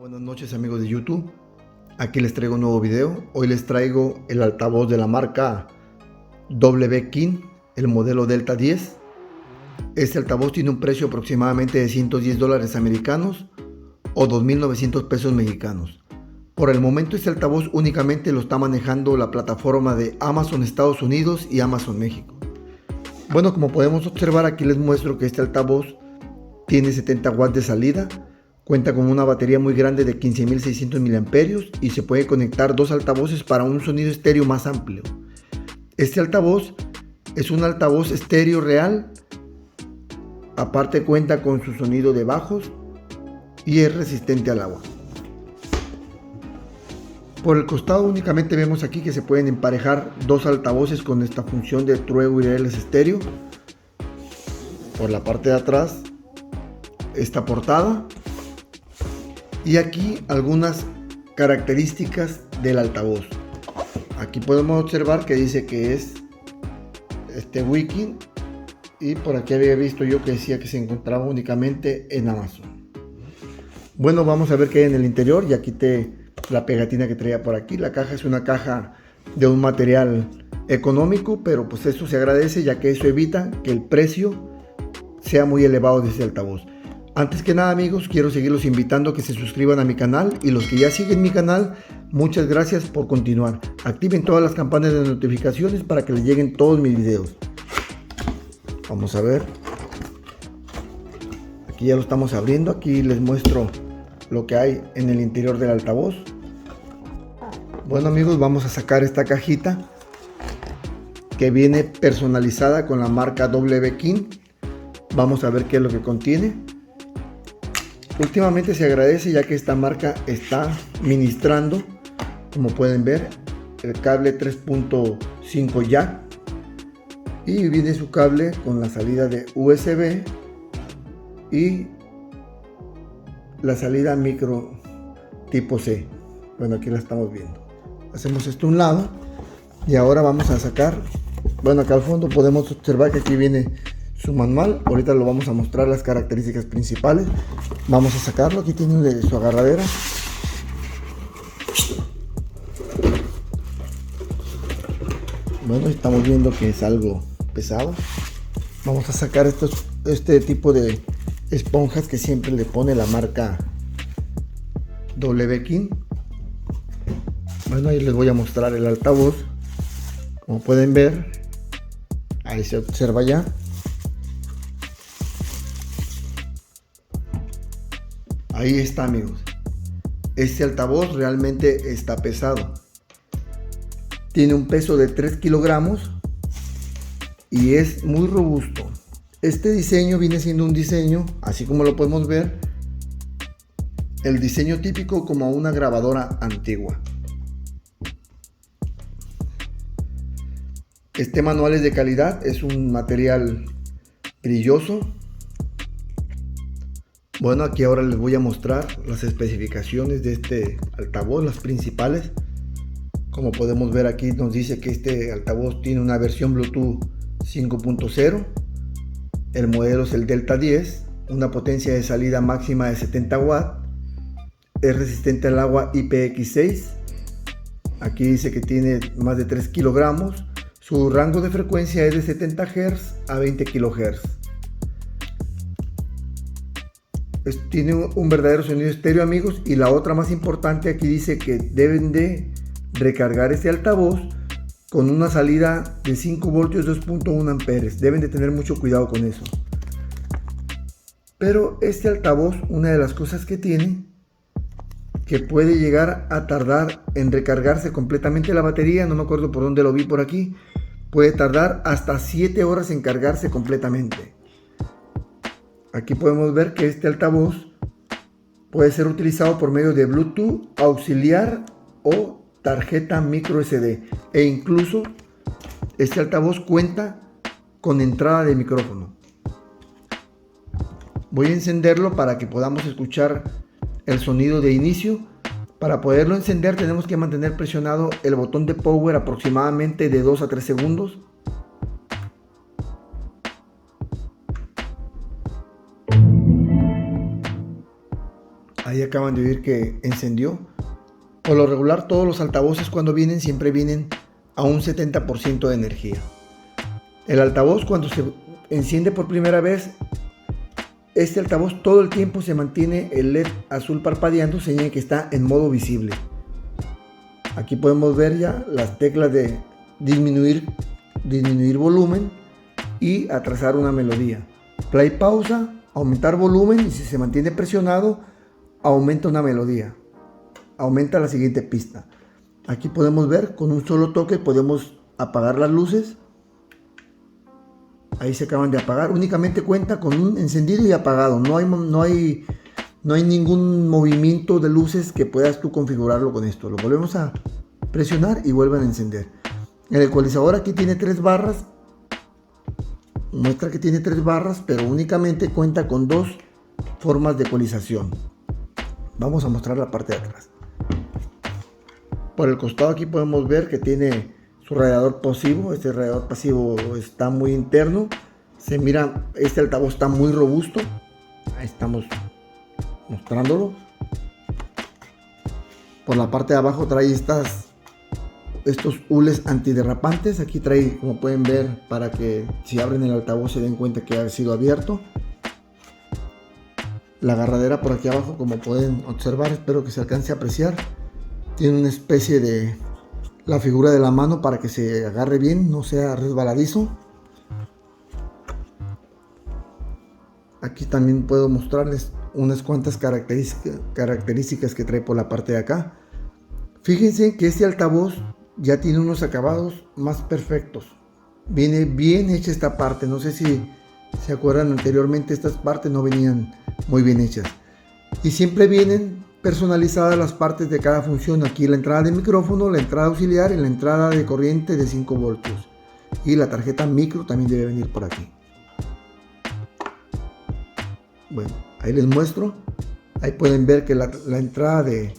Buenas noches amigos de YouTube, aquí les traigo un nuevo video. Hoy les traigo el altavoz de la marca WKIN, el modelo Delta 10. Este altavoz tiene un precio aproximadamente de $110 americanos o 2.900 pesos mexicanos. Por el momento este altavoz únicamente lo está manejando la plataforma de Amazon Estados Unidos y Amazon México. Bueno, como podemos observar, aquí les muestro que este altavoz tiene 70 watts de salida. Cuenta con una batería muy grande de 15.600 mAh y se puede conectar dos altavoces para un sonido estéreo más amplio. Este altavoz es un altavoz estéreo real, aparte cuenta con su sonido de bajos y es resistente al agua. Por el costado únicamente vemos aquí que se pueden emparejar dos altavoces con esta función de True Wireless estéreo. Por la parte de atrás esta portada. Y aquí algunas características del altavoz. Aquí podemos observar que dice que es WKIN, y por aquí había visto yo que decía que se encontraba únicamente en Amazon. Bueno, vamos a ver qué hay en el interior. Ya quité la pegatina que traía por aquí. La caja es una caja de un material económico, pero pues eso se agradece, ya que eso evita que el precio sea muy elevado de este altavoz. Antes que nada amigos, quiero seguirlos invitando a que se suscriban a mi canal, y los que ya siguen mi canal, muchas gracias por continuar. Activen todas las campanas de notificaciones para que les lleguen todos mis videos. Vamos a ver. Aquí ya lo estamos abriendo. Aquí les muestro lo que hay en el interior del altavoz. Bueno amigos, vamos a sacar esta cajita que viene personalizada con la marca WKIN. Vamos a ver qué es lo que contiene. Últimamente se agradece, ya que esta marca está ministrando, como pueden ver, el cable 3.5 jack, y viene su cable con la salida de USB y la salida micro tipo C. Bueno, aquí la estamos viendo. Hacemos esto a un lado y ahora vamos a sacar. Bueno, acá al fondo podemos observar que aquí viene su manual. Ahorita lo vamos a mostrar las características principales. Vamos a sacarlo. Aquí tiene su agarradera. Bueno, estamos viendo que es algo pesado. Vamos a sacar este tipo de esponjas que siempre le pone la marca WKIN. Bueno, ahí les voy a mostrar el altavoz. Como pueden ver, ahí se observa ya. Ahí está amigos. Este altavoz realmente está pesado. Tiene un peso de 3 kilogramos y es muy robusto. Este diseño viene siendo un diseño, así como lo podemos ver, el diseño típico como una grabadora antigua. Este manual es de calidad, es un material brilloso. Bueno, aquí ahora les voy a mostrar las especificaciones de este altavoz, las principales. Como podemos ver aquí nos dice que este altavoz tiene una versión Bluetooth 5.0. El modelo es el Delta 10, una potencia de salida máxima de 70 watts. Es resistente al agua IPX6. Aquí dice que tiene más de 3 kilogramos. Su rango de frecuencia es de 70 Hz a 20 kHz. Tiene un verdadero sonido estéreo amigos, y la otra más importante, aquí dice que deben de recargar este altavoz con una salida de 5 voltios 2.1 amperes. Deben de tener mucho cuidado con eso. Pero este altavoz, una de las cosas que tiene, que puede llegar a tardar en recargarse completamente la batería. No me acuerdo por dónde lo vi, por aquí. Puede tardar hasta 7 horas en cargarse completamente. Aquí podemos ver que este altavoz puede ser utilizado por medio de Bluetooth auxiliar o tarjeta micro SD, e incluso este altavoz cuenta con entrada de micrófono. Voy a encenderlo para que podamos escuchar el sonido de inicio. Para poderlo encender tenemos que mantener presionado el botón de power aproximadamente de 2 a 3 segundos. Ahí acaban de oír que encendió. Por lo regular, todos los altavoces cuando vienen siempre vienen a un 70% de energía. El altavoz, cuando se enciende por primera vez, este altavoz todo el tiempo se mantiene el LED azul parpadeando, señal que está en modo visible. Aquí podemos ver ya las teclas de disminuir volumen y atrasar una melodía. Play, pausa, aumentar volumen, y si se mantiene presionado, aumenta una melodía. Aumenta la siguiente pista. Aquí podemos ver, con un solo toque podemos apagar las luces. Ahí se acaban de apagar. Únicamente cuenta con un encendido y apagado. No hay ningún movimiento de luces que puedas tú configurarlo con esto. Lo volvemos a presionar y vuelven a encender. El ecualizador aquí tiene 3 barras. Muestra que tiene 3 barras, pero únicamente cuenta con 2 formas de ecualización. Vamos a mostrar la parte de atrás. Por el costado aquí podemos ver que tiene su radiador pasivo. Este radiador pasivo está muy interno. Se mira, este altavoz está muy robusto. Ahí estamos mostrándolo. Por la parte de abajo trae estos hules antiderrapantes. Aquí trae, como pueden ver, para que si abren el altavoz se den cuenta que ha sido abierto. La agarradera por aquí abajo, como pueden observar, espero que se alcance a apreciar, tiene una especie de la figura de la mano para que se agarre bien, no sea resbaladizo. Aquí también puedo mostrarles unas cuantas características que trae por la parte de acá. Fíjense que este altavoz ya tiene unos acabados más perfectos. Viene bien hecha esta parte. No sé si se acuerdan, anteriormente estas partes no venían muy bien hechas. Y siempre vienen personalizadas las partes de cada función. Aquí la entrada de micrófono, la entrada auxiliar y la entrada de corriente de 5 voltios. Y la tarjeta micro también debe venir por aquí. Bueno, ahí les muestro. Ahí pueden ver que la entrada de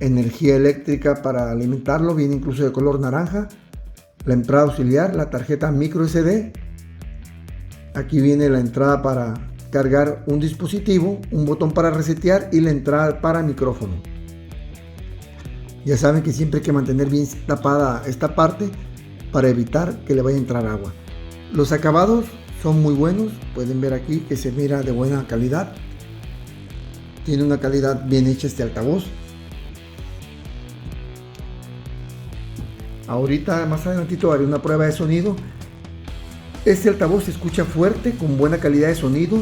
energía eléctrica para alimentarlo viene incluso de color naranja. La entrada auxiliar, la tarjeta micro SD. Aquí viene la entrada para cargar un dispositivo, un botón para resetear y la entrada para micrófono. Ya saben que siempre hay que mantener bien tapada esta parte para evitar que le vaya a entrar agua. Los acabados son muy buenos. Pueden ver aquí que se mira de buena calidad. Tiene una calidad bien hecha este altavoz. Ahorita más adelantito haré una prueba de sonido. Este altavoz se escucha fuerte, con buena calidad de sonido.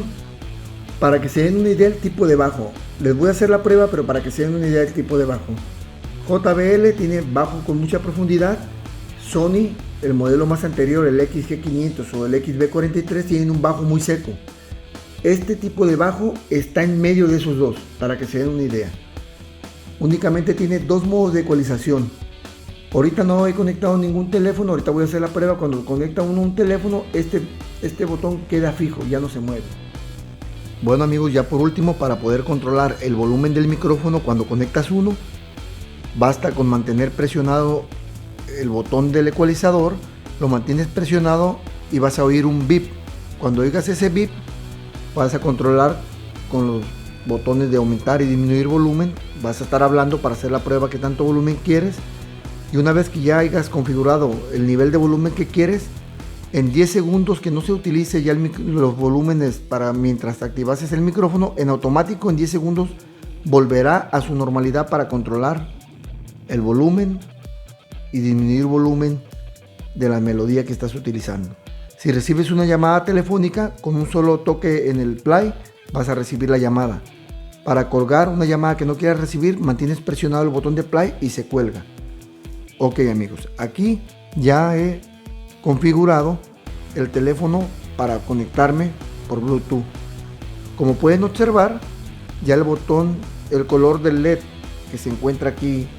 Para que se den una idea del tipo de bajo, les voy a hacer la prueba, pero para que se den una idea del tipo de bajo. JBL tiene bajo con mucha profundidad. Sony, el modelo más anterior, el XG500 o el XB43, tienen un bajo muy seco. Este tipo de bajo está en medio de esos dos, para que se den una idea. Únicamente tiene 2 modos de ecualización. Ahorita no he conectado ningún teléfono. Ahorita voy a hacer la prueba. Cuando conecta uno un teléfono, este botón queda fijo, ya no se mueve. Bueno amigos, ya por último, para poder controlar el volumen del micrófono cuando conectas uno, basta con mantener presionado el botón del ecualizador. Lo mantienes presionado y vas a oír un bip. Cuando oigas ese bip, vas a controlar con los botones de aumentar y disminuir volumen. Vas a estar hablando para hacer la prueba que tanto volumen quieres. Y una vez que ya hayas configurado el nivel de volumen que quieres, en 10 segundos que no se utilice ya los volúmenes para mientras activases el micrófono, en automático en 10 segundos volverá a su normalidad para controlar el volumen y disminuir volumen de la melodía que estás utilizando. Si recibes una llamada telefónica, con un solo toque en el play vas a recibir la llamada. Para colgar una llamada que no quieras recibir, mantienes presionado el botón de play y se cuelga. Ok amigos, aquí ya he configurado el teléfono para conectarme por Bluetooth. Como pueden observar, ya el botón, el color del LED que se encuentra aquí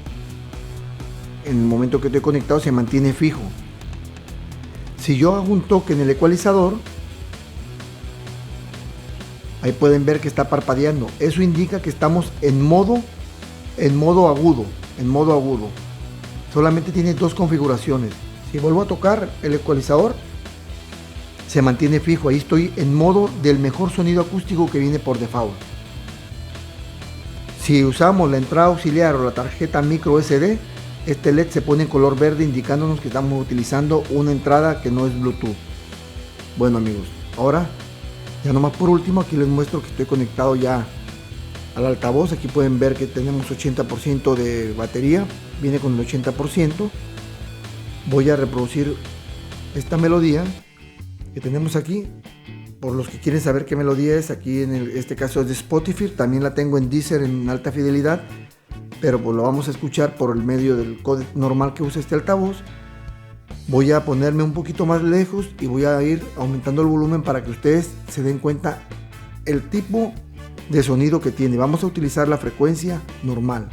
en el momento que estoy conectado se mantiene fijo. Si yo hago un toque en el ecualizador, ahí pueden ver que está parpadeando. Eso indica que estamos en modo agudo. Solamente tiene 2 configuraciones. Si vuelvo a tocar el ecualizador, se mantiene fijo. Ahí estoy en modo del mejor sonido acústico que viene por default. Si usamos la entrada auxiliar o la tarjeta micro SD, este LED se pone en color verde indicándonos que estamos utilizando una entrada que no es Bluetooth. Bueno amigos, ahora ya nomás por último aquí les muestro que estoy conectado ya al altavoz. Aquí pueden ver que tenemos 80% de batería, viene con el 80%. Voy a reproducir esta melodía que tenemos aquí. Por los que quieren saber qué melodía es, aquí en este caso es de Spotify, también la tengo en Deezer en alta fidelidad, pero pues lo vamos a escuchar por el medio del códec normal que usa este altavoz. Voy a ponerme un poquito más lejos y voy a ir aumentando el volumen para que ustedes se den cuenta el tipo de sonido que tiene. Vamos a utilizar la frecuencia normal.